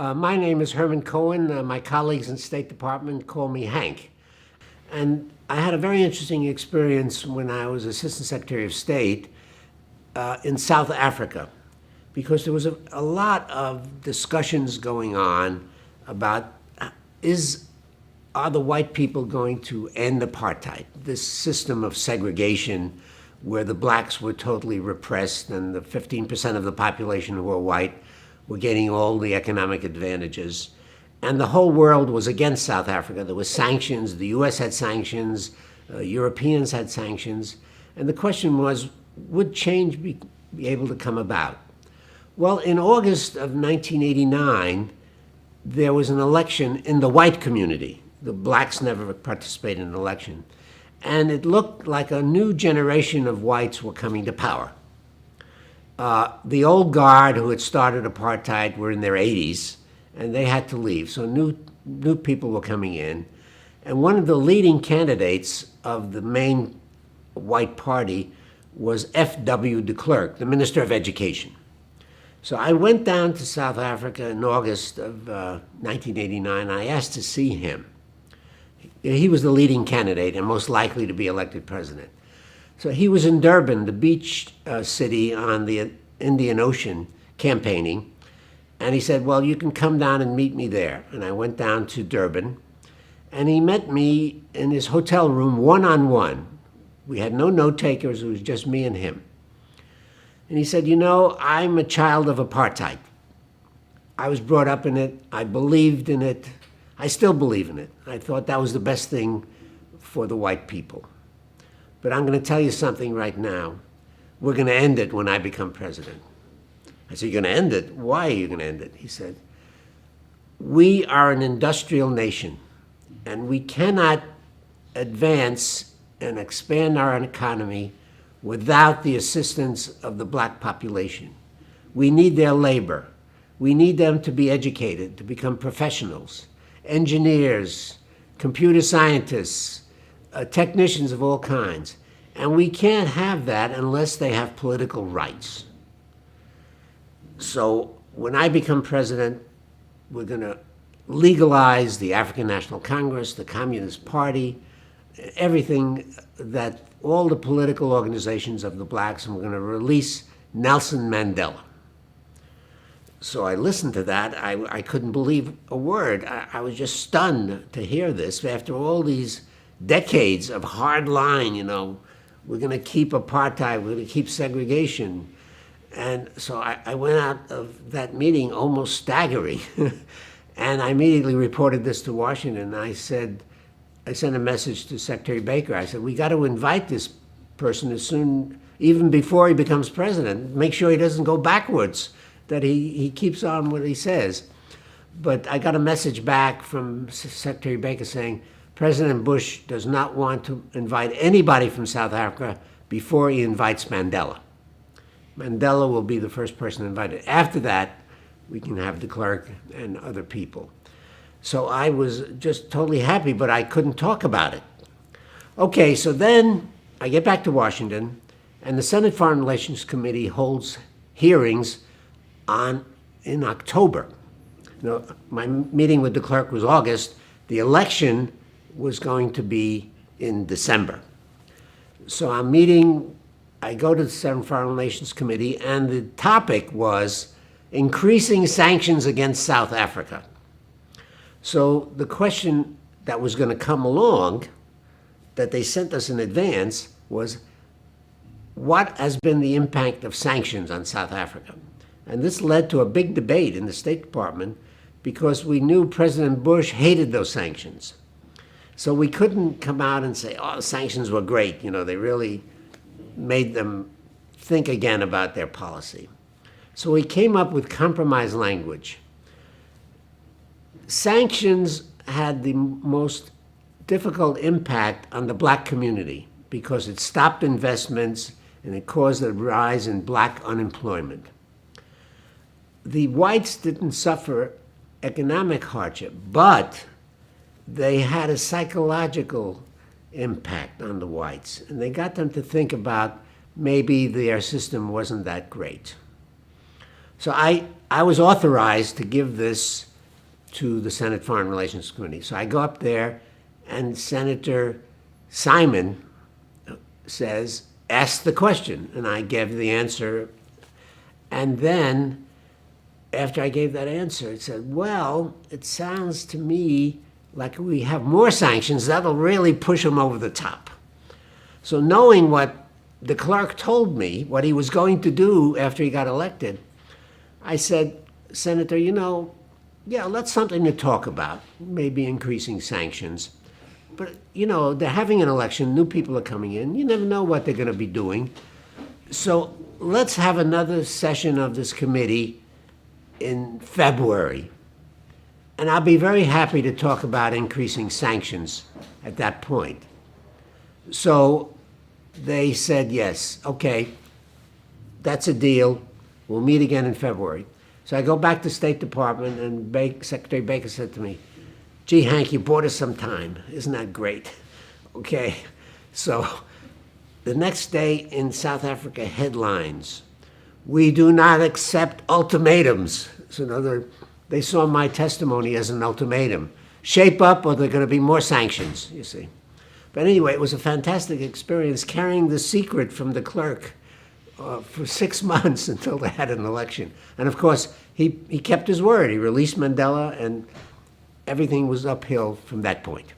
My name is Herman Cohen. My colleagues in State Department call me Hank. And I had a very interesting experience when I was Assistant Secretary of State in South Africa, because there was a lot of discussions going on about are the white people going to end apartheid, this system of segregation where the blacks were totally repressed and the 15% of the population who were white were getting all the economic advantages. And the whole world was against South Africa. There were sanctions. The U.S. had sanctions. Europeans had sanctions. And the question was, would change be able to come about? Well, in August of 1989, there was an election in the white community. The blacks never participated in an election. And it looked like a new generation of whites were coming to power. The old guard who had started apartheid were in their 80s, and they had to leave. So new people were coming in. And one of the leading candidates of the main white party was F.W. de Klerk, the Minister of Education. So I went down to South Africa in August of 1989. I asked to see him. He was the leading candidate and most likely to be elected president. So he was in Durban, the beach city on the Indian Ocean, campaigning. And he said, well, you can come down and meet me there. And I went down to Durban, and he met me in his hotel room one-on-one. We had no note takers. It was just me and him. And he said, I'm a child of apartheid. I was brought up in it. I believed in it. I still believe in it. I thought that was the best thing for the white people. But I'm going to tell you something right now. We're going to end it when I become president. I said, you're going to end it? Why are you going to end it? He said, we are an industrial nation, and we cannot advance and expand our economy without the assistance of the black population. We need their labor. We need them to be educated, to become professionals, engineers, computer scientists, technicians of all kinds. And we can't have that unless they have political rights. So when I become president, we're going to legalize the African National Congress, the Communist Party, everything that all the political organizations of the blacks, and we're going to release Nelson Mandela. So I listened to that. I couldn't believe a word. I was just stunned to hear this after all these decades of hard line, we're going to keep apartheid, we're going to keep segregation. And so I went out of that meeting almost staggering. And I immediately reported this to Washington. I sent a message to Secretary Baker. I said, we got to invite this person as soon, even before he becomes president, make sure he doesn't go backwards, that he keeps on what he says. But I got a message back from Secretary Baker saying, President Bush does not want to invite anybody from South Africa before he invites Mandela. Mandela will be the first person invited. After that, we can have de Klerk and other people. So I was just totally happy, but I couldn't talk about it. Okay, so then I get back to Washington, and the Senate Foreign Relations Committee holds hearings in October. My meeting with de Klerk was August. The election was going to be in December. So I go to the Senate Foreign Relations Committee, and the topic was increasing sanctions against South Africa. So the question that was going to come along, that they sent us in advance, was what has been the impact of sanctions on South Africa? And this led to a big debate in the State Department because we knew President Bush hated those sanctions. So we couldn't come out and say, the sanctions were great. They really made them think again about their policy. So we came up with compromise language. Sanctions had the most difficult impact on the black community because it stopped investments and it caused a rise in black unemployment. The whites didn't suffer economic hardship, but they had a psychological impact on the whites, and they got them to think about maybe their system wasn't that great. So I was authorized to give this to the Senate Foreign Relations Committee. So I go up there, and Senator Simon says, ask the question. And I gave the answer. And then, after I gave that answer, it said, well, it sounds to me like we have more sanctions. That'll really push him over the top. So knowing what the clerk told me, what he was going to do after he got elected, I said, Senator, yeah, that's something to talk about, maybe increasing sanctions. But, they're having an election, new people are coming in, you never know what they're going to be doing. So let's have another session of this committee in February. And I'll be very happy to talk about increasing sanctions at that point. So they said, yes, okay, that's a deal. We'll meet again in February. So I go back to State Department, and Secretary Baker said to me, gee, Hank, you bought us some time. Isn't that great? Okay. So the next day in South Africa, headlines, we do not accept ultimatums. So they saw my testimony as an ultimatum. Shape up or there are going to be more sanctions, you see. But anyway, it was a fantastic experience carrying the secret from the clerk for 6 months until they had an election. And of course, he kept his word. He released Mandela, and everything was uphill from that point.